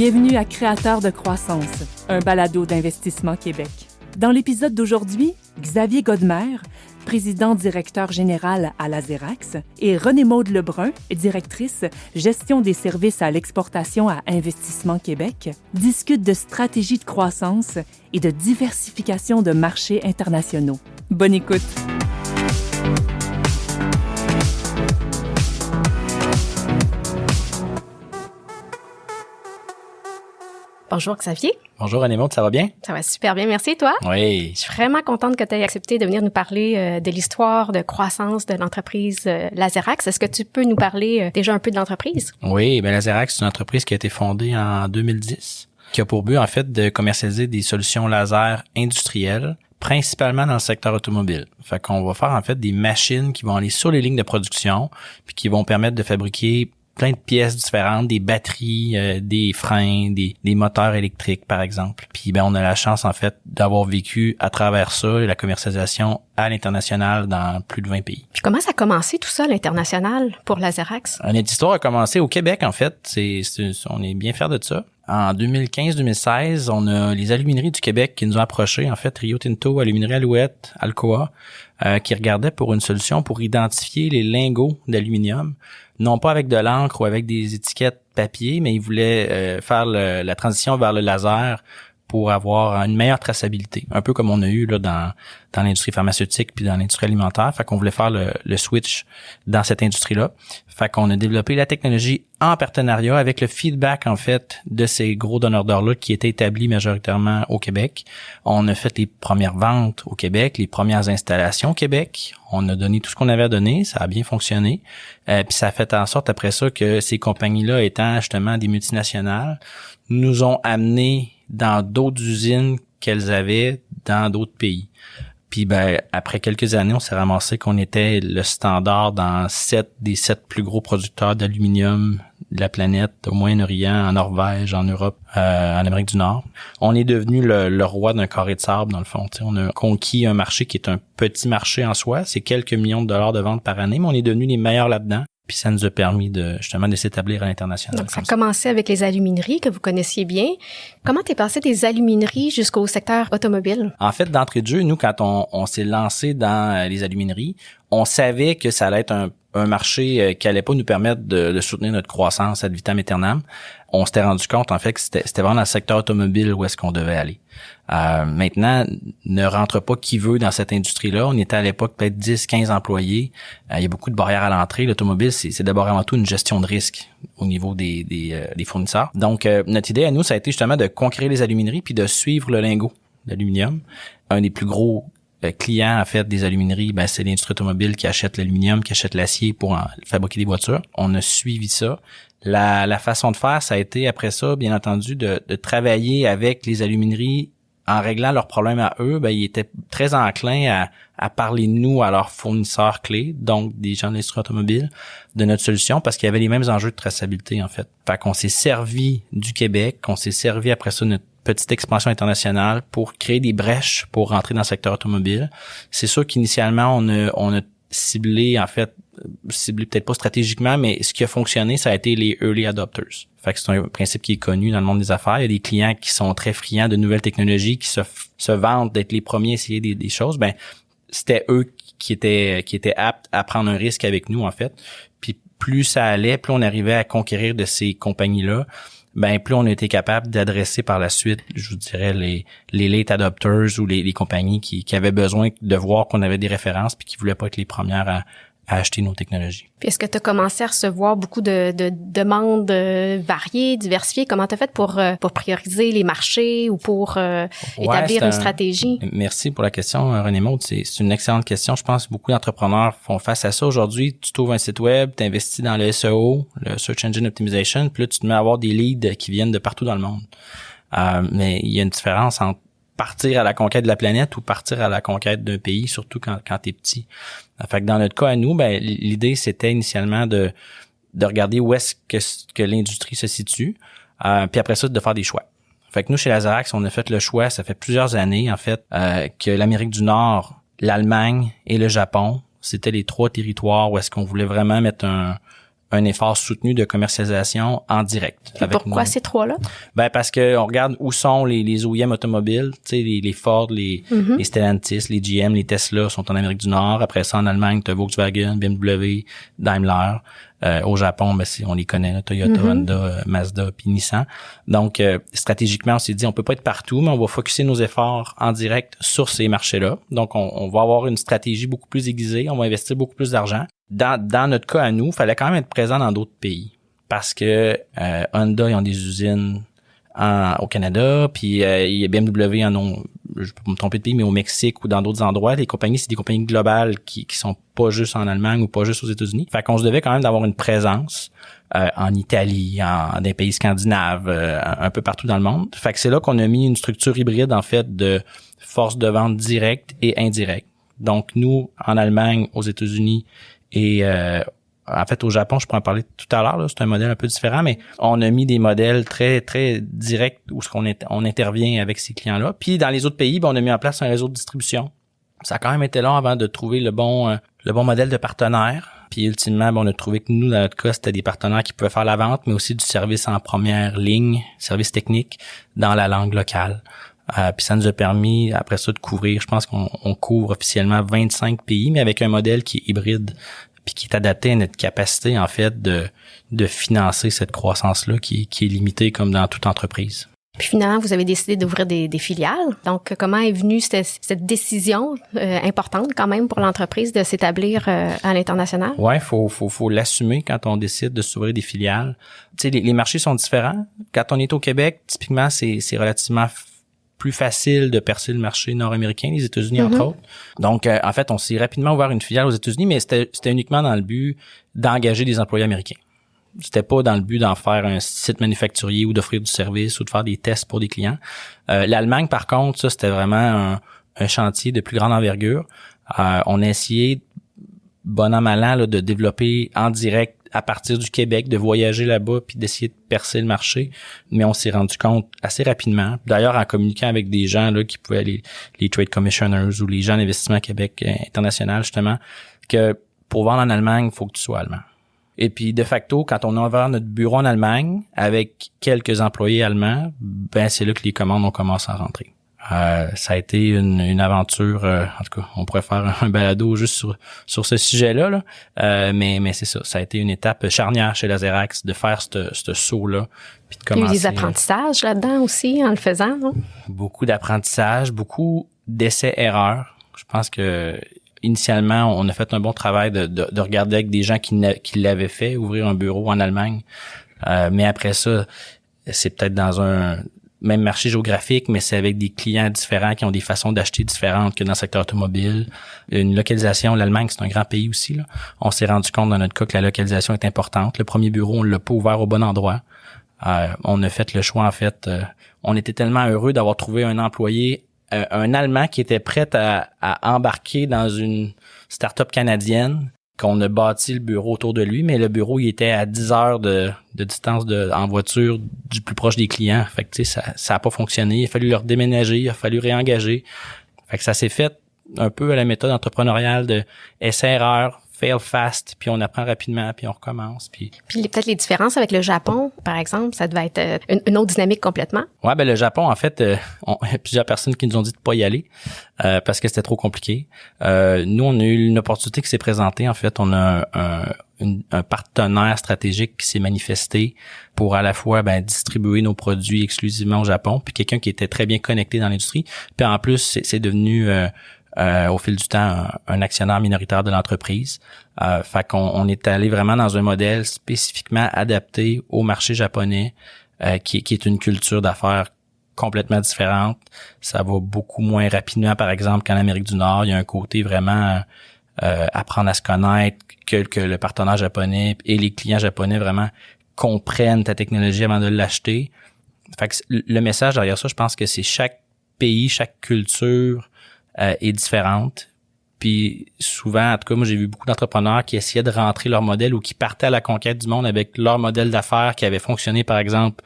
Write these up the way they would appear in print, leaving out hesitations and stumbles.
Bienvenue à Créateurs de croissance, un balado d'Investissement Québec. Dans l'épisode d'aujourd'hui, Xavier Godmer, président-directeur général à Lazerax, et René-Maude Lebrun, directrice gestion des services à l'exportation à Investissement Québec, discutent de stratégie de croissance et de diversification de marchés internationaux. Bonne écoute! Bonjour Xavier. Bonjour René-Maude, ça va bien? Ça va super bien, merci et toi? Oui. Je suis vraiment contente que tu aies accepté de venir nous parler de l'histoire de croissance de l'entreprise Lazerax. Est-ce que tu peux nous parler déjà un peu de l'entreprise? Oui, Lazerax, c'est une entreprise qui a été fondée en 2010, qui a pour but en fait de commercialiser des solutions laser industrielles, principalement dans le secteur automobile. Fait qu'on va faire en fait des machines qui vont aller sur les lignes de production puis qui vont permettre de fabriquer plein de pièces différentes, des batteries, des freins, des moteurs électriques, par exemple. Puis on a la chance, en fait, d'avoir vécu à travers ça la commercialisation à l'international dans plus de 20 pays. Puis comment ça a commencé tout ça, l'international, pour Lazerax? Notre histoire a commencé au Québec, en fait. On est bien fiers de ça. En 2015-2016, on a les alumineries du Québec qui nous ont approchés, en fait, Rio Tinto, Aluminerie Alouette, Alcoa, qui regardaient pour une solution pour identifier les lingots d'aluminium, non pas avec de l'encre ou avec des étiquettes papier, mais ils voulaient faire la transition vers le laser pour avoir une meilleure traçabilité, un peu comme on a eu là dans l'industrie pharmaceutique puis dans l'industrie alimentaire. Fait qu'on voulait faire le switch dans cette industrie-là. Fait qu'on a développé la technologie en partenariat avec le feedback en fait de ces gros donneurs d'ordre-là qui étaient établis majoritairement au Québec. On a fait les premières ventes au Québec, les premières installations au Québec. On a donné tout ce qu'on avait à donner, ça a bien fonctionné. Puis ça a fait en sorte après ça que ces compagnies-là étant justement des multinationales, nous ont amenés dans d'autres usines qu'elles avaient dans d'autres pays. Puis après quelques années, on s'est ramassé qu'on était le standard dans 7 des 7 plus gros producteurs d'aluminium de la planète, au Moyen-Orient, en Norvège, en Europe, en Amérique du Nord. On est devenu le roi d'un carré de sable, dans le fond. T'sais, on a conquis un marché qui est un petit marché en soi. C'est quelques millions de dollars de ventes par année, mais on est devenu les meilleurs là-dedans. Puis ça nous a permis de s'établir à l'international. Donc, ça a commencé avec les alumineries que vous connaissiez bien. Comment t'es passé des alumineries jusqu'au secteur automobile? En fait, d'entrée de jeu, nous, quand on s'est lancé dans les alumineries, on savait que ça allait être un marché qui allait pas nous permettre de soutenir notre croissance ad vitam aeternam. On s'était rendu compte, en fait, que c'était vraiment dans le secteur automobile où est-ce qu'on devait aller. Maintenant, ne rentre pas qui veut dans cette industrie-là. On était à l'époque peut-être 10, 15 employés. Il y a beaucoup de barrières à l'entrée. L'automobile, c'est d'abord avant tout une gestion de risque au niveau des fournisseurs. Donc, notre idée à nous, ça a été justement de conquérir les alumineries puis de suivre le lingot d'aluminium. Un des plus gros clients, en fait, des alumineries, c'est l'industrie automobile qui achète l'aluminium, qui achète l'acier pour fabriquer des voitures. On a suivi ça. La façon de faire, ça a été, après ça, bien entendu, de travailler avec les alumineries en réglant leurs problèmes à eux. Ils étaient très enclins à parler de nous à leurs fournisseurs clés, donc des gens de l'industrie automobile, de notre solution, parce qu'il y avait les mêmes enjeux de traçabilité, en fait. Fait qu'on s'est servi du Québec, qu'on s'est servi après ça de notre petite expansion internationale pour créer des brèches pour rentrer dans le secteur automobile. C'est sûr qu'initialement, on a ciblé peut-être pas stratégiquement, mais ce qui a fonctionné, ça a été les early adopters. Fait que c'est un principe qui est connu dans le monde des affaires. Il y a des clients qui sont très friands de nouvelles technologies, qui se vantent d'être les premiers à essayer des choses. C'était eux qui étaient aptes à prendre un risque avec nous, en fait. Puis plus ça allait, plus on arrivait à conquérir de ces compagnies-là, plus on a été capable d'adresser par la suite, je vous dirais, les late adopters ou les compagnies qui avaient besoin de voir qu'on avait des références puis qui voulaient pas être les premières à acheter nos technologies. Puis est-ce que tu as commencé à recevoir beaucoup de demandes variées, diversifiées? Comment tu as fait pour prioriser les marchés ou pour établir une stratégie? Merci pour la question, René-Maude. C'est une excellente question. Je pense que beaucoup d'entrepreneurs font face à ça. Aujourd'hui, tu trouves un site web, tu investis dans le SEO, le Search Engine Optimization, puis là, tu te mets à avoir des leads qui viennent de partout dans le monde. Mais il y a une différence entre partir à la conquête de la planète ou partir à la conquête d'un pays, surtout quand t'es petit. Fait que dans notre cas à nous, l'idée c'était initialement de regarder où est-ce que l'industrie se situe, puis après ça de faire des choix. Fait que nous chez Lazerax, on a fait le choix, ça fait plusieurs années en fait, que l'Amérique du Nord, l'Allemagne et le Japon, c'était les 3 territoires où est-ce qu'on voulait vraiment mettre un effort soutenu de commercialisation en direct. Et pourquoi ces trois-là? Parce que on regarde où sont les OEM automobiles, tu sais, les Ford, les Stellantis, les GM, les Tesla sont en Amérique du Nord. Après ça, en Allemagne, tu as Volkswagen, BMW, Daimler. Au Japon, on les connaît, là, Toyota, Honda, Mazda, puis Nissan. Donc, stratégiquement, on s'est dit, on peut pas être partout, mais on va focusser nos efforts en direct sur ces marchés-là. Donc, on va avoir une stratégie beaucoup plus aiguisée, on va investir beaucoup plus d'argent. Dans notre cas à nous, il fallait quand même être présent dans d'autres pays parce que Honda, ils ont des usines au Canada, puis BMW en ont, je peux me tromper de pays, mais au Mexique ou dans d'autres endroits. Les compagnies, c'est des compagnies globales qui sont pas juste en Allemagne ou pas juste aux États-Unis. Fait qu'on se devait quand même d'avoir une présence en Italie, dans des pays scandinaves, un peu partout dans le monde. Fait que c'est là qu'on a mis une structure hybride, en fait, de force de vente directe et indirecte. Donc, nous, en Allemagne, aux États-Unis et en fait, au Japon, je pourrais en parler tout à l'heure, là, c'est un modèle un peu différent, mais on a mis des modèles très, très directs où on intervient avec ces clients-là. Puis, dans les autres pays, on a mis en place un réseau de distribution. Ça a quand même été long avant de trouver le bon modèle de partenaire. Puis, ultimement, on a trouvé que nous, dans notre cas, c'était des partenaires qui pouvaient faire la vente, mais aussi du service en première ligne, service technique, dans la langue locale. Puis ça nous a permis, après ça, de couvrir, je pense qu'on couvre officiellement 25 pays, mais avec un modèle qui est hybride, puis qui est adapté à notre capacité, en fait, de financer cette croissance-là qui est limitée comme dans toute entreprise. Puis finalement, vous avez décidé d'ouvrir des filiales. Donc, comment est venue cette décision importante quand même pour l'entreprise de s'établir à l'international? Ouais, faut l'assumer quand on décide de s'ouvrir des filiales. Tu sais, les marchés sont différents. Quand on est au Québec, typiquement, c'est relativement plus facile de percer le marché nord-américain, les États-Unis entre autres. Donc, en fait, on s'est rapidement ouvert une filiale aux États-Unis, mais c'était uniquement dans le but d'engager des employés américains. C'était pas dans le but d'en faire un site manufacturier ou d'offrir du service ou de faire des tests pour des clients. L'Allemagne, par contre, ça, c'était vraiment un chantier de plus grande envergure. On a essayé, bon an, mal an, là, de développer en direct à partir du Québec, de voyager là-bas puis d'essayer de percer le marché. Mais on s'est rendu compte assez rapidement, d'ailleurs en communiquant avec des gens là qui pouvaient aller, les trade commissioners ou les gens d'investissement Québec international, justement, que pour vendre en Allemagne, il faut que tu sois allemand. Et puis, de facto, quand on a ouvert notre bureau en Allemagne avec quelques employés allemands, c'est là que les commandes ont commencé à rentrer. Ça a été une aventure, en tout cas, on pourrait faire un balado juste sur ce sujet-là, là. Mais c'est ça a été une étape charnière chez Lazerax de faire ce saut-là. Puis de commencer. Il y a eu des apprentissages là-dedans aussi en le faisant, non? Beaucoup d'apprentissage, beaucoup d'essais-erreurs. Je pense que initialement, on a fait un bon travail de regarder avec des gens qui l'avaient fait, ouvrir un bureau en Allemagne. Mais après ça, c'est peut-être dans un même marché géographique, mais c'est avec des clients différents qui ont des façons d'acheter différentes que dans le secteur automobile. Une localisation, l'Allemagne, c'est un grand pays aussi, là. On s'est rendu compte dans notre cas que la localisation est importante. Le premier bureau, on l'a pas ouvert au bon endroit. On a fait le choix, en fait. On était tellement heureux d'avoir trouvé un employé, un Allemand qui était prêt à embarquer dans une start-up canadienne, qu'on a bâti le bureau autour de lui, mais le bureau, il était à 10 heures de distance en voiture du plus proche des clients. Fait que, tu sais, ça a pas fonctionné. Il a fallu leur déménager, il a fallu réengager. Fait que ça s'est fait un peu à la méthode entrepreneuriale de essai-erreur, fail fast, puis on apprend rapidement, puis on recommence. Puis peut-être les différences avec le Japon, par exemple, ça devait être une autre dynamique complètement. Ouais, le Japon, en fait, il y a plusieurs personnes qui nous ont dit de pas y aller parce que c'était trop compliqué. Nous, on a eu une opportunité qui s'est présentée. En fait, on a un partenaire stratégique qui s'est manifesté pour à la fois distribuer nos produits exclusivement au Japon, puis quelqu'un qui était très bien connecté dans l'industrie. Puis en plus, c'est devenu au fil du temps un actionnaire minoritaire de l'entreprise. Fait qu'on est allé vraiment dans un modèle spécifiquement adapté au marché japonais, qui est une culture d'affaires complètement différente. Ça va beaucoup moins rapidement, par exemple, qu'en Amérique du Nord. Il y a un côté vraiment apprendre à se connaître, que le partenaire japonais et les clients japonais vraiment comprennent ta technologie avant de l'acheter. Fait que le message derrière ça, je pense que c'est chaque pays, chaque culture est différente. Puis souvent, en tout cas, moi, j'ai vu beaucoup d'entrepreneurs qui essayaient de rentrer leur modèle ou qui partaient à la conquête du monde avec leur modèle d'affaires qui avait fonctionné, par exemple,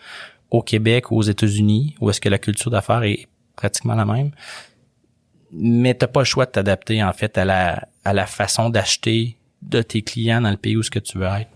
au Québec ou aux États-Unis, où est-ce que la culture d'affaires est pratiquement la même. Mais t'as pas le choix de t'adapter, en fait, à la façon d'acheter de tes clients dans le pays où ce que tu veux être.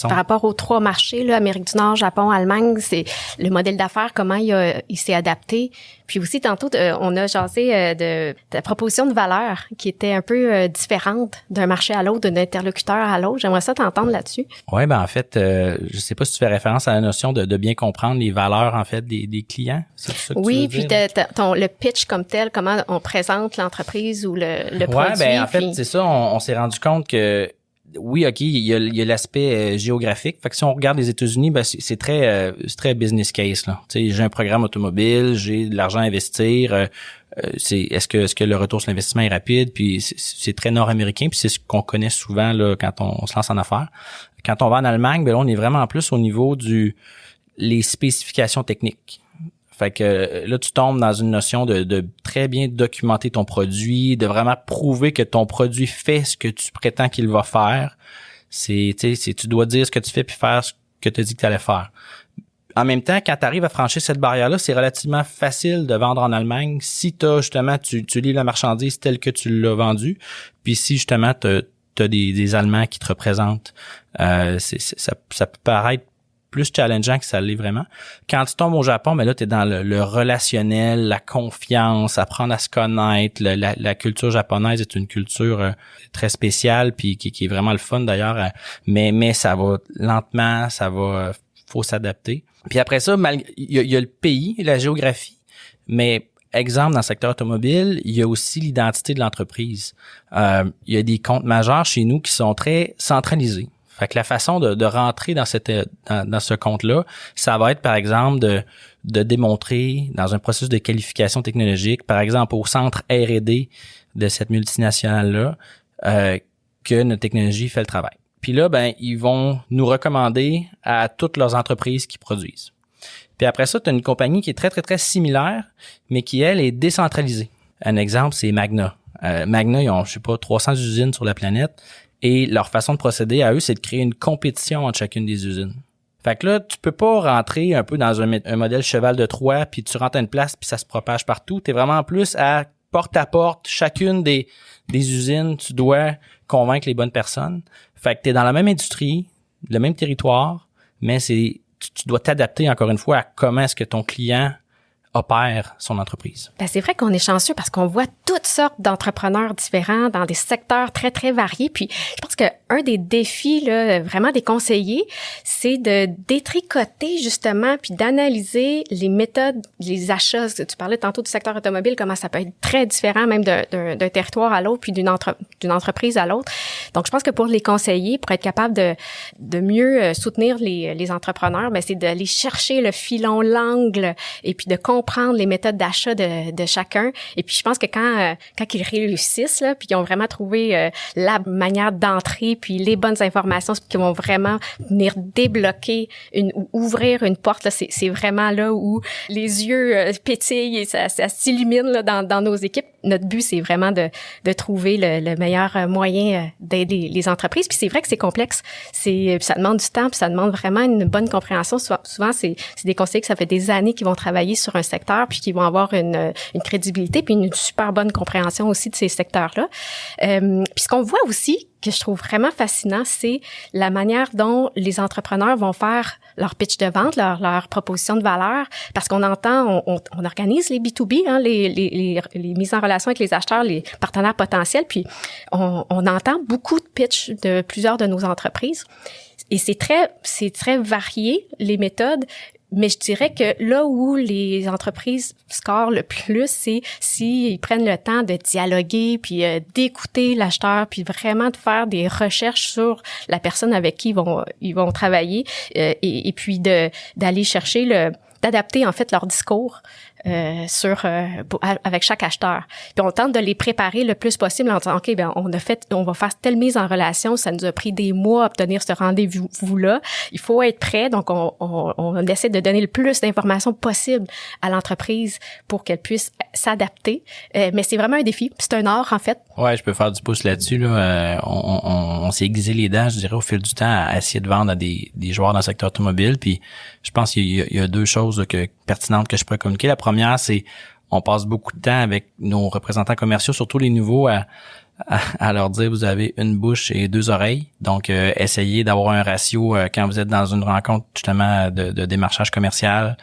Par rapport aux 3 marchés, là, Amérique du Nord, Japon, Allemagne, c'est le modèle d'affaires, comment il s'est adapté. Puis aussi, tantôt, on a jasé de la proposition de valeur qui était un peu différente d'un marché à l'autre, d'un interlocuteur à l'autre. J'aimerais ça t'entendre là-dessus. Oui, ben en fait, je sais pas si tu fais référence à la notion de bien comprendre les valeurs, en fait, des clients. C'est ça que oui, tu veux puis dire? le pitch comme tel, comment on présente l'entreprise ou le produit. Oui, ben en fait, c'est ça, on s'est rendu compte que oui, OK, il y a l'aspect géographique. Fait que si on regarde les États-Unis, ben c'est très business case là. Tu sais, j'ai un programme automobile, j'ai de l'argent à investir, est-ce que le retour sur l'investissement est rapide, puis c'est très nord-américain, puis c'est ce qu'on connaît souvent là quand on se lance en affaires. Quand on va en Allemagne, ben là on est vraiment plus au niveau les spécifications techniques. Fait que là, tu tombes dans une notion de très bien documenter ton produit, de vraiment prouver que ton produit fait ce que tu prétends qu'il va faire. Tu dois dire ce que tu fais puis faire ce que tu as dit que tu allais faire. En même temps, quand tu arrives à franchir cette barrière-là, c'est relativement facile de vendre en Allemagne si tu lis la marchandise telle que tu l'as vendue, puis si justement t'as des Allemands qui te représentent. Ça peut paraître plus challengeant que ça l'est vraiment. Quand tu tombes au Japon, mais là, tu es dans le relationnel, la confiance, apprendre à se connaître. La culture japonaise est une culture très spéciale puis qui est vraiment le fun d'ailleurs. Mais ça va lentement, faut s'adapter. Puis après ça, il y a le pays, la géographie, mais exemple, dans le secteur automobile, il y a aussi l'identité de l'entreprise. Il y a des comptes majeurs chez nous qui sont très centralisés. Fait que la façon de rentrer dans ce compte-là, ça va être, par exemple, de démontrer dans un processus de qualification technologique, par exemple, au centre R&D de cette multinationale-là, que notre technologie fait le travail. Puis là, ben, ils vont nous recommander à toutes leurs entreprises qui produisent. Puis après ça, tu as une compagnie qui est très, très, très similaire, mais qui, elle, est décentralisée. Un exemple, c'est Magna. Magna, ils ont, 300 usines sur la planète. Et leur façon de procéder à eux, c'est de créer une compétition entre chacune des usines. Fait que là, tu peux pas rentrer un peu dans un modèle cheval de Troie, puis tu rentres à une place, puis ça se propage partout. Tu es vraiment plus à porte, chacune des usines, tu dois convaincre les bonnes personnes. Fait que tu es dans la même industrie, le même territoire, mais tu dois t'adapter encore une fois à comment est-ce que ton client opère son entreprise. Ben, c'est vrai qu'on est chanceux parce qu'on voit toutes sortes d'entrepreneurs différents dans des secteurs très, très variés. Puis, je pense qu'un des défis, là, vraiment des conseillers, c'est de détricoter, justement, puis d'analyser les méthodes, les achats. Tu parlais tantôt du secteur automobile, comment ça peut être très différent, même d'un territoire à l'autre, puis d'une entreprise à l'autre. Donc, je pense que pour les conseillers, pour être capable de mieux soutenir les entrepreneurs, ben, c'est d'aller chercher le filon, l'angle, et puis de comprendre les méthodes d'achat de chacun. Et puis, je pense que quand ils réussissent, là, puis qu'ils ont vraiment trouvé la manière d'entrer, puis les bonnes informations qui vont vraiment venir débloquer ou ouvrir une porte, là, c'est vraiment là où les yeux pétillent et ça s'illumine là, dans nos équipes. Notre but, c'est vraiment de trouver le meilleur moyen d'aider les entreprises. Puis c'est vrai que c'est complexe. Ça demande du temps, puis ça demande vraiment une bonne compréhension. Souvent, c'est des conseillers que ça fait des années qu'ils vont travailler sur un secteur, puis qui vont avoir une crédibilité, puis une super bonne compréhension aussi de ces secteurs-là. Puis ce qu'on voit aussi, que je trouve vraiment fascinant, c'est la manière dont les entrepreneurs vont faire leur pitch de vente, leur proposition de valeur, parce qu'on entend, on organise les B2B, hein, les mises en relation avec les acheteurs, les partenaires potentiels, puis on entend beaucoup de pitch de plusieurs de nos entreprises. Et c'est très varié, les méthodes. Mais je dirais que là où les entreprises scorent le plus, c'est s'ils prennent le temps de dialoguer, puis d'écouter l'acheteur, puis vraiment de faire des recherches sur la personne avec qui ils vont travailler, et puis d'aller chercher d'adapter en fait leur discours avec chaque acheteur. Puis on tente de les préparer le plus possible en disant OK, ben on va faire telle mise en relation, ça nous a pris des mois à obtenir ce rendez-vous-là. Il faut être prêt, donc on essaie de donner le plus d'informations possible à l'entreprise pour qu'elle puisse s'adapter. Mais c'est vraiment un défi, c'est un art en fait. Ouais, je peux faire du pouce là-dessus là. On s'est aiguisé les dents, je dirais, au fil du temps à essayer de vendre à des joueurs dans le secteur automobile. Puis je pense qu'il y a deux choses là, pertinentes que je pourrais communiquer. La première, c'est on passe beaucoup de temps avec nos représentants commerciaux, surtout les nouveaux, à leur dire vous avez une bouche et 2 oreilles. Donc, essayez d'avoir un ratio quand vous êtes dans une rencontre justement de démarchage commercial,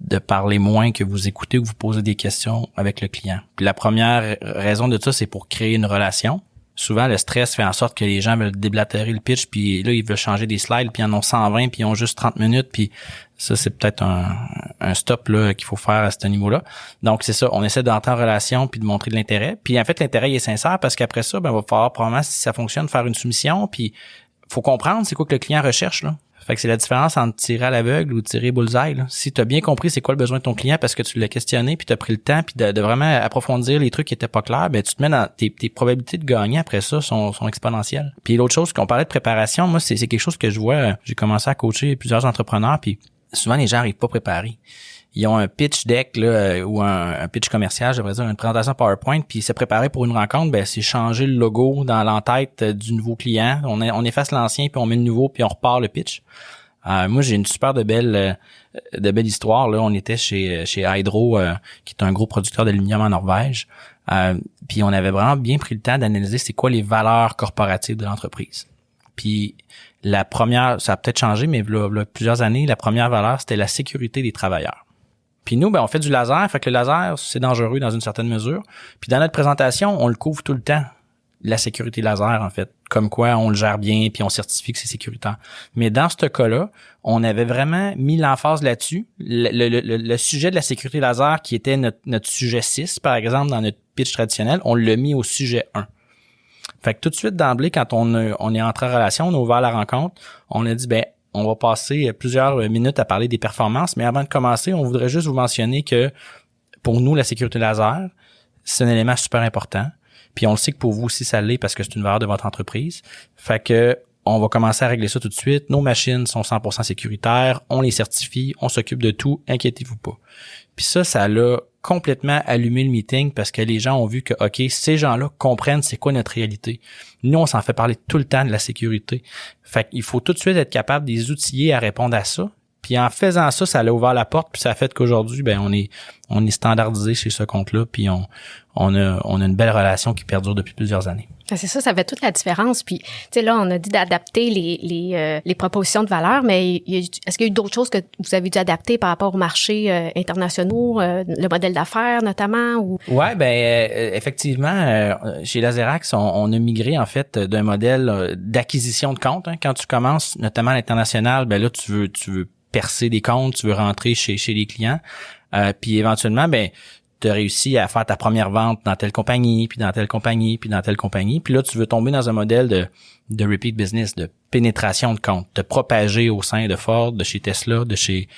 de parler moins que vous écoutez ou vous posez des questions avec le client. Puis la première raison de ça, c'est pour créer une relation. Souvent, le stress fait en sorte que les gens veulent déblatérer le pitch, puis là, ils veulent changer des slides, puis ils en ont 120, puis ils ont juste 30 minutes, puis ça, c'est peut-être un stop là qu'il faut faire à ce niveau-là. Donc, c'est ça, on essaie d'entrer en relation, puis de montrer de l'intérêt. Puis en fait, l'intérêt il est sincère, parce qu'après ça, ben, il va falloir probablement, si ça fonctionne, faire une soumission, puis faut comprendre c'est quoi que le client recherche, là. Fait que c'est la différence entre tirer à l'aveugle ou tirer bullseye, là. Si tu as bien compris c'est quoi le besoin de ton client parce que tu l'as questionné puis tu as pris le temps puis de vraiment approfondir les trucs qui étaient pas clairs, ben tu te mets dans tes probabilités de gagner après ça sont exponentielles. Puis l'autre chose qu'on parlait de préparation, moi c'est quelque chose que je vois, j'ai commencé à coacher plusieurs entrepreneurs puis souvent les gens arrivent pas préparés. Ils ont un pitch deck là ou un pitch commercial, j'aimerais dire une présentation PowerPoint, puis se préparer pour une rencontre, ben c'est changer le logo dans l'entête du nouveau client. On efface l'ancien puis on met le nouveau puis on repart le pitch. Moi j'ai une super de belle histoire là. On était chez Hydro, qui est un gros producteur d'aluminium en Norvège. Puis on avait vraiment bien pris le temps d'analyser c'est quoi les valeurs corporatives de l'entreprise. Puis la première, ça a peut-être changé, mais là, plusieurs années, la première valeur c'était la sécurité des travailleurs. Puis nous, ben on fait du laser, fait que le laser, c'est dangereux dans une certaine mesure. Puis dans notre présentation, on le couvre tout le temps, la sécurité laser, en fait. Comme quoi, on le gère bien, puis on certifie que c'est sécuritaire. Mais dans ce cas-là, on avait vraiment mis l'emphase là-dessus. Le sujet de la sécurité laser, qui était notre sujet 6, par exemple, dans notre pitch traditionnel, on l'a mis au sujet 1. Fait que tout de suite, d'emblée, quand on est entré en relation, on a ouvert la rencontre, on a dit, ben on va passer plusieurs minutes à parler des performances, mais avant de commencer, on voudrait juste vous mentionner que pour nous, la sécurité laser, c'est un élément super important. Puis on le sait que pour vous aussi, ça l'est parce que c'est une valeur de votre entreprise. Fait que on va commencer à régler ça tout de suite. Nos machines sont 100% sécuritaires, on les certifie, on s'occupe de tout, inquiétez-vous pas. Puis ça l'a complètement allumé le meeting parce que les gens ont vu que, OK, ces gens-là comprennent c'est quoi notre réalité. Nous, on s'en fait parler tout le temps de la sécurité. Fait qu'il faut tout de suite être capable de les outiller à répondre à ça. Puis en faisant ça, ça l'a ouvert la porte, puis ça a fait qu'aujourd'hui, ben on est standardisé chez ce compte-là, puis on a une belle relation qui perdure depuis plusieurs années. C'est ça fait toute la différence. Puis, tu sais, là, on a dit d'adapter les propositions de valeur, mais est-ce qu'il y a eu d'autres choses que vous avez dû adapter par rapport aux marchés internationaux, le modèle d'affaires notamment? Ou... Ouais, ben effectivement, chez Lazerax, on a migré en fait d'un modèle d'acquisition de comptes. Hein. Quand tu commences, notamment à l'international, ben là, tu veux percer des comptes, tu veux rentrer chez les clients, puis éventuellement, ben tu as réussi à faire ta première vente dans telle compagnie, puis dans telle compagnie, puis dans telle compagnie. Puis là, tu veux tomber dans un modèle de repeat business, de pénétration de compte, de propager au sein de Ford, de chez Tesla, de chez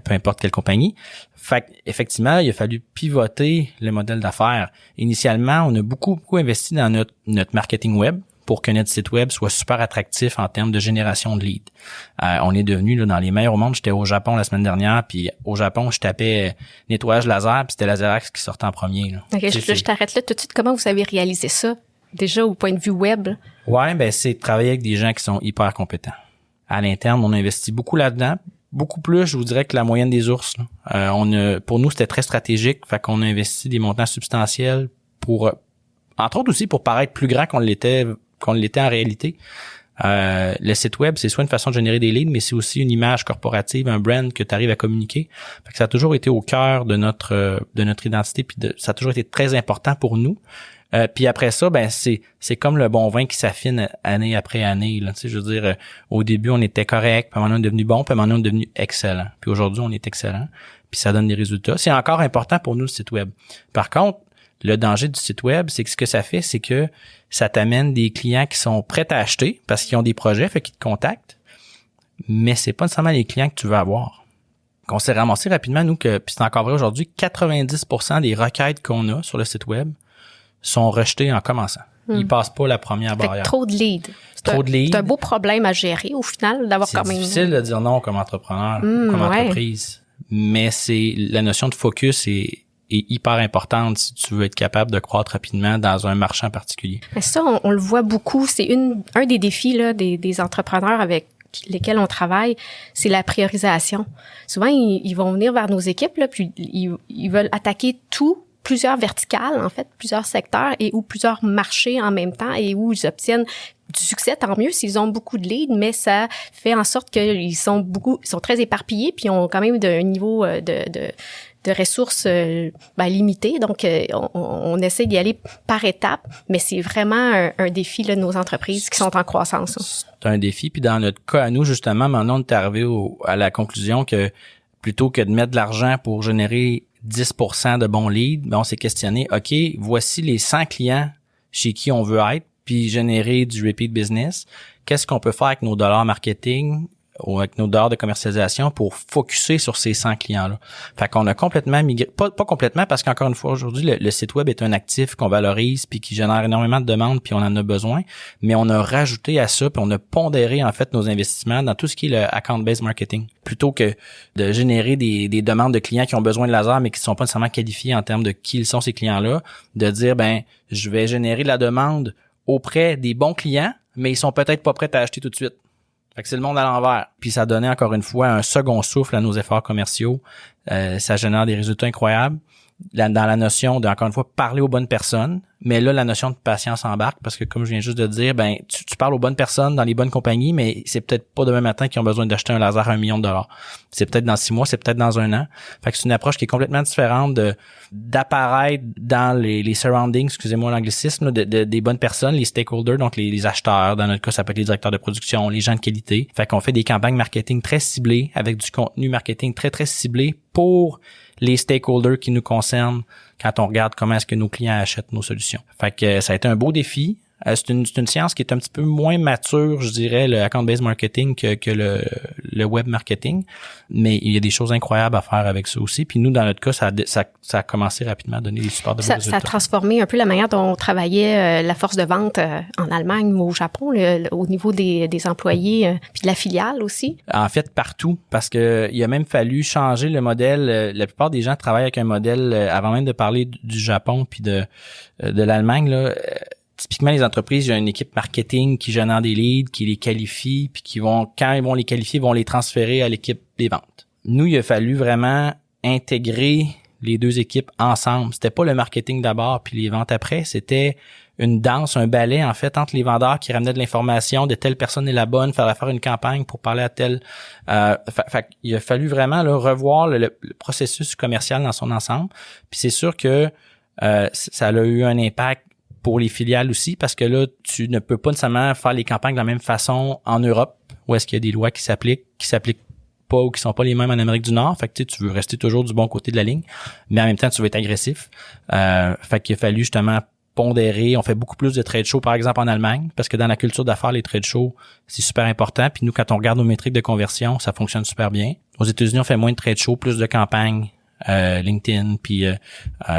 peu importe quelle compagnie. Fait effectivement, il a fallu pivoter le modèle d'affaires. Initialement, on a beaucoup investi dans notre marketing web pour que notre site web soit super attractif en termes de génération de leads. On est devenu là, dans les meilleurs au monde. J'étais au Japon la semaine dernière, puis au Japon, je tapais nettoyage laser, puis c'était Lazerax qui sortait en premier. Là. OK, je t'arrête là tout de suite. Comment vous avez réalisé ça, déjà au point de vue web? Ouais, ben c'est de travailler avec des gens qui sont hyper compétents. À l'interne, on a investi beaucoup là-dedans. Beaucoup plus, je vous dirais, que la moyenne des ours. Là. Pour nous, c'était très stratégique. Fait qu'on a investi des montants substantiels pour, entre autres aussi, pour paraître plus grand qu'on l'était en réalité. Le site web, c'est soit une façon de générer des leads, mais c'est aussi une image corporative, un brand que tu arrives à communiquer. Fait que ça a toujours été au cœur de notre identité, puis ça a toujours été très important pour nous. Puis après ça, ben c'est comme le bon vin qui s'affine année après année. Là. Tu sais, je veux dire, au début, on était correct, puis à un moment donné, on est devenu bon, puis à un moment donné, on est devenu excellent. Puis aujourd'hui, on est excellent, puis ça donne des résultats. C'est encore important pour nous, le site web. Par contre, le danger du site web, c'est que ce que ça fait, c'est que ça t'amène des clients qui sont prêts à acheter parce qu'ils ont des projets, fait qu'ils te contactent, mais c'est pas nécessairement les clients que tu veux avoir. On s'est ramassé rapidement, nous, puis c'est encore vrai aujourd'hui, 90% des requêtes qu'on a sur le site web sont rejetées en commençant. Ils passent pas la première barrière. Trop de leads. C'est un beau problème à gérer au final, d'avoir quand même... C'est difficile de dire non comme entrepreneur, comme entreprise, mais c'est la notion de focus est hyper importante si tu veux être capable de croître rapidement dans un marché en particulier. Mais ça, on le voit beaucoup. C'est un des défis là, des entrepreneurs avec lesquels on travaille, c'est la priorisation. Souvent, ils vont venir vers nos équipes, là, puis ils veulent attaquer tout plusieurs verticales, en fait, plusieurs secteurs et ou plusieurs marchés en même temps et où ils obtiennent du succès, tant mieux s'ils ont beaucoup de leads, mais ça fait en sorte qu'ils sont très éparpillés puis ils ont quand même un niveau de ressources limitées. Donc, on essaie d'y aller par étapes, mais c'est vraiment un défi là, de nos entreprises qui sont en croissance. C'est un défi. Puis dans notre cas à nous, justement, maintenant, on est arrivé à la conclusion que plutôt que de mettre de l'argent pour générer 10% de bons leads, ben on s'est questionné, OK, voici les 100 clients chez qui on veut être, puis générer du repeat business. Qu'est-ce qu'on peut faire avec nos dollars marketing ou avec nos dollars de commercialisation pour focusser sur ces 100 clients-là? Fait qu'on a complètement migré, pas complètement parce qu'encore une fois, aujourd'hui, le site web est un actif qu'on valorise puis qui génère énormément de demandes puis on en a besoin, mais on a rajouté à ça puis on a pondéré en fait nos investissements dans tout ce qui est le account-based marketing. Plutôt que de générer des demandes de clients qui ont besoin de laser mais qui ne sont pas nécessairement qualifiés en termes de qui ils sont ces clients-là, de dire, je vais générer de la demande auprès des bons clients, mais ils sont peut-être pas prêts à acheter tout de suite. Fait que c'est le monde à l'envers. Puis ça donnait encore une fois un second souffle à nos efforts commerciaux. Ça génère des résultats incroyables. Dans la notion de, encore une fois, parler aux bonnes personnes. Mais là, la notion de patience embarque parce que, comme je viens juste de dire, tu parles aux bonnes personnes dans les bonnes compagnies, mais c'est peut-être pas demain matin qu'ils ont besoin d'acheter un laser à $1 million. C'est peut-être dans 6 mois, c'est peut-être dans 1 an. Fait que c'est une approche qui est complètement différente d'apparaître dans les surroundings, excusez-moi l'anglicisme, des bonnes personnes, les stakeholders, donc les acheteurs. Dans notre cas, ça peut être les directeurs de production, les gens de qualité. Fait qu'on fait des campagnes marketing très ciblées avec du contenu marketing très, très ciblé pour les stakeholders qui nous concernent quand on regarde comment est-ce que nos clients achètent nos solutions. Fait que ça a été un beau défi. C'est une science qui est un petit peu moins mature, je dirais, le account-based marketing que le web marketing. Mais il y a des choses incroyables à faire avec ça aussi. Puis nous, dans notre cas, ça a commencé rapidement à dononner des super de bons résultats. Ça a transformé un peu la manière dont on travaillait la force de vente en Allemagne ou au Japon, au niveau des employés, puis de la filiale aussi. En fait, partout, parce que il a même fallu changer le modèle. La plupart des gens travaillent avec un modèle, avant même de parler du Japon puis de l'Allemagne, là. Typiquement, les entreprises, il y a une équipe marketing qui génère des leads, qui les qualifie, puis quand ils vont les qualifier, vont les transférer à l'équipe des ventes. Nous, il a fallu vraiment intégrer les deux équipes ensemble. C'était pas le marketing d'abord puis les ventes après, c'était une danse, un ballet en fait entre les vendeurs qui ramenaient de l'information de telle personne est la bonne, faire une campagne pour parler à telle. Il a fallu vraiment là, revoir le processus commercial dans son ensemble. Puis c'est sûr que ça a eu un impact pour les filiales aussi, parce que là, tu ne peux pas nécessairement faire les campagnes de la même façon en Europe, où est-ce qu'il y a des lois qui s'appliquent pas ou qui sont pas les mêmes en Amérique du Nord. Fait que tu veux rester toujours du bon côté de la ligne, mais en même temps, tu veux être agressif. Fait qu'il a fallu justement pondérer. On fait beaucoup plus de trade shows, par exemple, en Allemagne, parce que dans la culture d'affaires, les trade shows, c'est super important. Puis nous, quand on regarde nos métriques de conversion, ça fonctionne super bien. Aux États-Unis, on fait moins de trade shows, plus de campagnes. LinkedIn, puis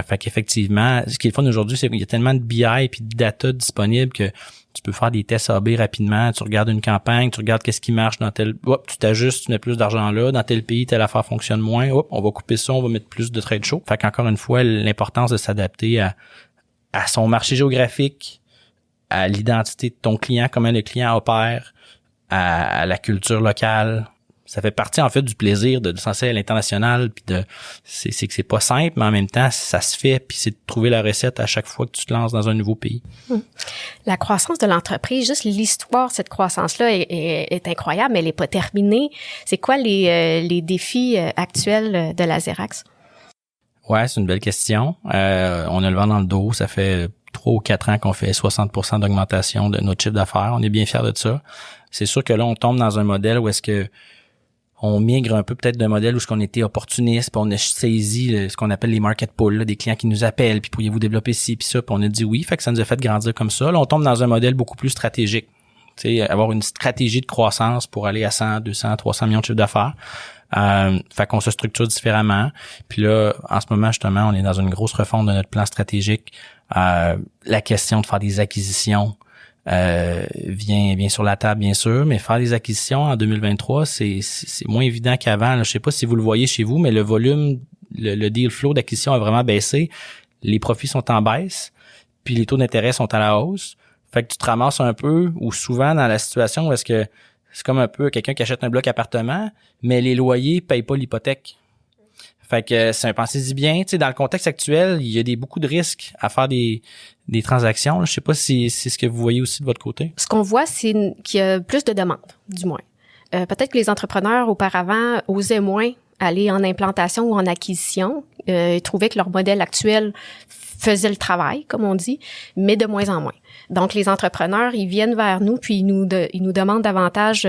fait qu'effectivement, ce qui est le fun aujourd'hui, c'est qu'il y a tellement de BI puis de data disponible que tu peux faire des tests A/B rapidement, tu regardes une campagne, tu regardes qu'est-ce qui marche dans tel, tu t'ajustes, tu mets plus d'argent là, dans tel pays, telle affaire fonctionne moins, on va couper ça, on va mettre plus de trade show. Fait qu'encore une fois, l'importance de s'adapter à son marché géographique, à l'identité de ton client, comment le client opère, à la culture locale. Ça fait partie, en fait, du plaisir de s'en à l'international, puis c'est que c'est pas simple, mais en même temps, ça se fait, puis c'est de trouver la recette à chaque fois que tu te lances dans un nouveau pays. La croissance de l'entreprise, juste l'histoire de cette croissance-là est incroyable, mais elle n'est pas terminée. C'est quoi les défis actuels de la Xerax? Ouais, c'est une belle question. On a le vent dans le dos. Ça fait 3 ou 4 ans qu'on fait 60% d'augmentation de notre chiffre d'affaires. On est bien fiers de ça. C'est sûr que là, on tombe dans un modèle où est-ce que on migre un peu peut-être d'un modèle où on était opportuniste, puis on a saisi ce qu'on appelle les market pools, là, des clients qui nous appellent, puis pourriez-vous développer ci, puis ça, puis on a dit oui, fait que ça nous a fait grandir comme ça. Là, on tombe dans un modèle beaucoup plus stratégique. Tu sais, avoir une stratégie de croissance pour aller à 100, 200, 300 millions de chiffre d'affaires. Fait qu'on se structure différemment. Puis là, en ce moment, justement, on est dans une grosse refonte de notre plan stratégique. La question de faire des acquisitions vient sur la table, bien sûr, mais faire des acquisitions en 2023, c'est moins évident qu'avant. Là, je sais pas si vous le voyez chez vous, mais le volume, le deal flow d'acquisition a vraiment baissé. Les profits sont en baisse, puis les taux d'intérêt sont à la hausse. Fait que tu te ramasses un peu, ou souvent dans la situation où est-ce que c'est comme un peu quelqu'un qui achète un bloc appartement, mais les loyers payent pas l'hypothèque. Fait que pensez-y bien. Tu sais, dans le contexte actuel, il y a beaucoup de risques à faire des transactions. Là. Je sais pas si c'est ce que vous voyez aussi de votre côté. Ce qu'on voit, c'est qu'il y a plus de demandes, du moins. Peut-être que les entrepreneurs, auparavant, osaient moins aller en implantation ou en acquisition. Ils trouvaient que leur modèle actuel faisait le travail, comme on dit, mais de moins en moins. Donc, les entrepreneurs, ils viennent vers nous, puis ils nous demandent davantage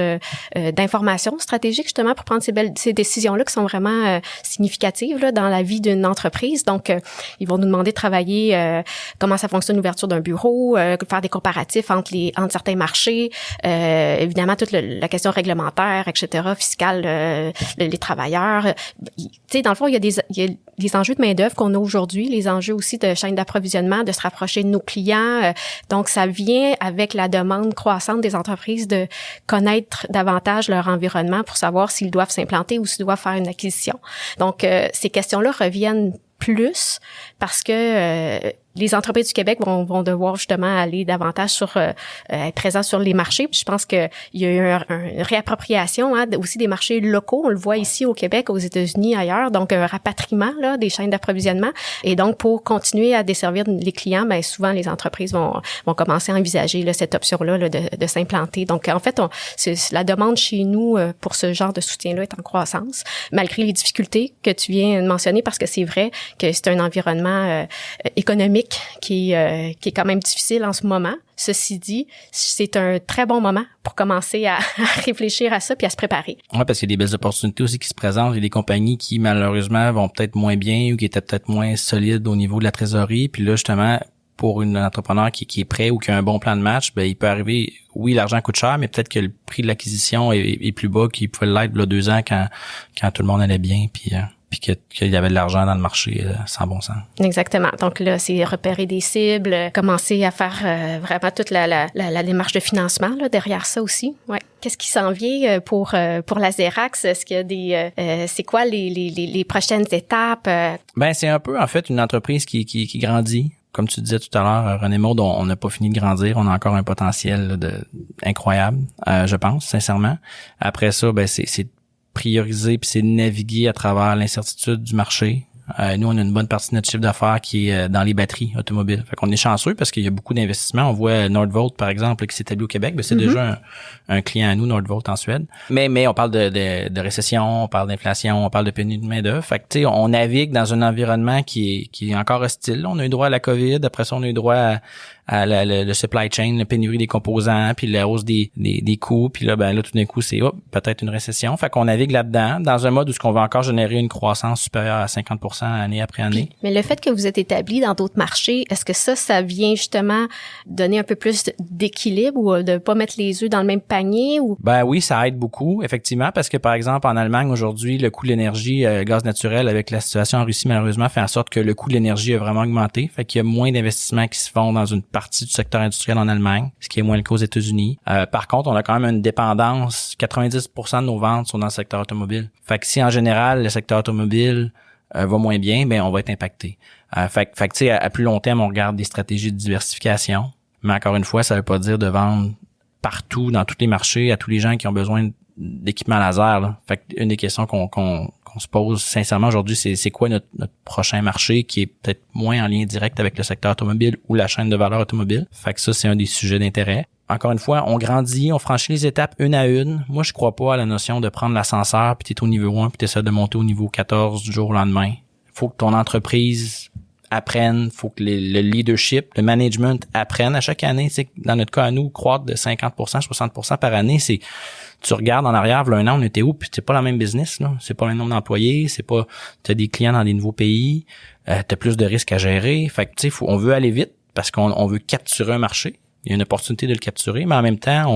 d'informations stratégiques, justement, pour prendre ces décisions-là qui sont vraiment significatives là, dans la vie d'une entreprise. Donc, ils vont nous demander de travailler comment ça fonctionne l'ouverture d'un bureau, faire des comparatifs entre certains marchés, évidemment, toute la question réglementaire, etc., fiscale, les travailleurs. Tu sais, dans le fond, il y a les enjeux de main-d'œuvre qu'on a aujourd'hui, les enjeux aussi de chaîne d'approvisionnement, de se rapprocher de nos clients. Donc, ça vient avec la demande croissante des entreprises de connaître davantage leur environnement pour savoir s'ils doivent s'implanter ou s'ils doivent faire une acquisition. Donc, ces questions-là reviennent plus parce que les entreprises du Québec vont devoir justement aller davantage être présents sur les marchés. Puis je pense qu'il y a eu une réappropriation aussi des marchés locaux. On le voit ici au Québec, aux États-Unis, ailleurs. Donc, un rapatriement là, des chaînes d'approvisionnement. Et donc, pour continuer à desservir les clients, ben souvent, les entreprises vont commencer à envisager là, cette option-là là, de s'implanter. Donc, en fait, la demande chez nous pour ce genre de soutien-là est en croissance, malgré les difficultés que tu viens de mentionner, parce que c'est vrai que c'est un environnement économique qui est quand même difficile en ce moment. Ceci dit, c'est un très bon moment pour commencer à réfléchir à ça puis à se préparer. Oui, parce qu'il y a des belles opportunités aussi qui se présentent. Il y a des compagnies qui, malheureusement, vont peut-être moins bien ou qui étaient peut-être moins solides au niveau de la trésorerie. Puis là, justement, pour un entrepreneur qui est prêt ou qui a un bon plan de match, ben il peut arriver, oui, l'argent coûte cher, mais peut-être que le prix de l'acquisition est plus bas qu'il pouvait l'être il y a 2 ans quand tout le monde allait bien. Puis qu'il y avait de l'argent dans le marché sans bon sens. Exactement. Donc là, c'est repérer des cibles, commencer à faire vraiment toute la démarche de financement là, derrière ça aussi. Ouais. Qu'est-ce qui s'en vient pour la Zerax? Est-ce qu'il y a c'est quoi les prochaines étapes? Ben c'est un peu en fait une entreprise qui grandit. Comme tu disais tout à l'heure, René Maude, on n'a pas fini de grandir. On a encore un potentiel là, incroyable, je pense, sincèrement. Après ça, ben c'est prioriser puis c'est naviguer à travers l'incertitude du marché. Nous, on a une bonne partie de notre chiffre d'affaires qui est dans les batteries automobiles. Fait qu'on est chanceux parce qu'il y a beaucoup d'investissements. On voit Nordvolt, par exemple, qui s'est établi au Québec. Ben, c'est déjà un client à nous, Nordvolt, en Suède. Mais on parle de récession, on parle d'inflation, on parle de pénurie de main-d'œuvre. Fait que, tu sais, on navigue dans un environnement qui est encore hostile. On a eu droit à la COVID. Après ça, on a eu droit à le supply chain, la pénurie des composants, puis la hausse des coûts. Puis là, tout d'un coup, c'est peut-être une récession. Fait qu'on navigue là-dedans, dans un mode où on va encore générer une croissance supérieure à 50% année après année. Mais le fait que vous êtes établi dans d'autres marchés, est-ce que ça vient justement donner un peu plus d'équilibre ou de pas mettre les œufs dans le même panier? Ou? Ben oui, ça aide beaucoup, effectivement, parce que par exemple, en Allemagne, aujourd'hui, le coût de l'énergie, gaz naturel, avec la situation en Russie, malheureusement, fait en sorte que le coût de l'énergie a vraiment augmenté. Fait qu'il y a moins d'investissements qui se font dans une partie du secteur industriel en Allemagne, ce qui est moins le cas aux États-Unis. Par contre, on a quand même une dépendance. 90% de nos ventes sont dans le secteur automobile. Fait que si en général, le secteur automobile va moins bien, ben on va être impacté. Fait que tu sais, à plus long terme, on regarde des stratégies de diversification. Mais encore une fois, ça veut pas dire de vendre partout, dans tous les marchés, à tous les gens qui ont besoin d'équipements laser. Là. Fait que une des questions qu'on se pose sincèrement aujourd'hui, c'est quoi notre prochain marché qui est peut-être moins en lien direct avec le secteur automobile ou la chaîne de valeur automobile. Fait que ça, c'est un des sujets d'intérêt. Encore une fois, on grandit, on franchit les étapes une à une. Moi, je crois pas à la notion de prendre l'ascenseur, puis t'es au niveau 1, puis t'essaies de monter au niveau 14 du jour au lendemain. Faut que ton entreprise apprenne, faut que le leadership, le management apprenne à chaque année. C'est dans notre cas à nous, croître de 50%, 60% par année, c'est tu regardes en arrière, il y a un an, on était où, puis c'est pas la même business, là. C'est pas le même nombre d'employés, c'est pas, t'as des clients dans des nouveaux pays, t'as plus de risques à gérer. Fait que, tu sais, on veut aller vite parce qu'on veut capturer un marché. Il y a une opportunité de le capturer, mais en même temps,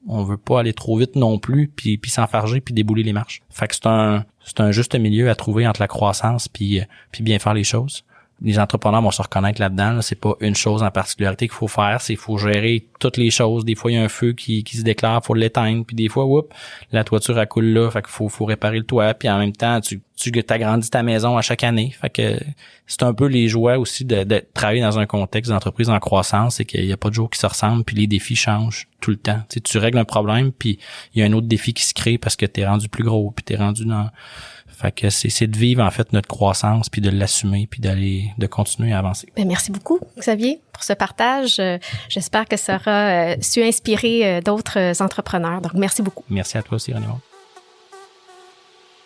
on veut pas aller trop vite non plus, puis s'enfarger, puis débouler les marches. Fait que c'est un juste milieu à trouver entre la croissance puis bien faire les choses. Les entrepreneurs vont se reconnaître là-dedans. Là. C'est pas une chose en particularité qu'il faut faire, c'est qu'il faut gérer toutes les choses. Des fois, il y a un feu qui se déclare, faut l'éteindre, puis des fois, la toiture elle coule là, fait qu'il faut réparer le toit, puis en même temps, tu agrandis ta maison à chaque année. Fait que c'est un peu les joies aussi de travailler dans un contexte d'entreprise en croissance, c'est qu'il y a pas de jour qui se ressemblent, puis les défis changent tout le temps. Tu règles un problème, puis il y a un autre défi qui se crée parce que t'es rendu plus gros, puis t'es rendu dans... Fait que c'est de vivre en fait notre croissance, puis de l'assumer, puis de continuer à avancer. Bien, merci beaucoup, Xavier, pour ce partage. J'espère que ça aura su inspirer d'autres entrepreneurs. Donc, merci beaucoup. Merci à toi aussi, René-Maude.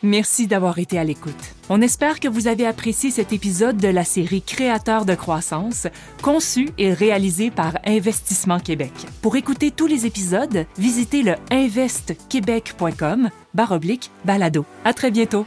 Merci d'avoir été à l'écoute. On espère que vous avez apprécié cet épisode de la série Créateurs de croissance, conçu et réalisé par Investissement Québec. Pour écouter tous les épisodes, visitez le investquebec.com/balado. À très bientôt.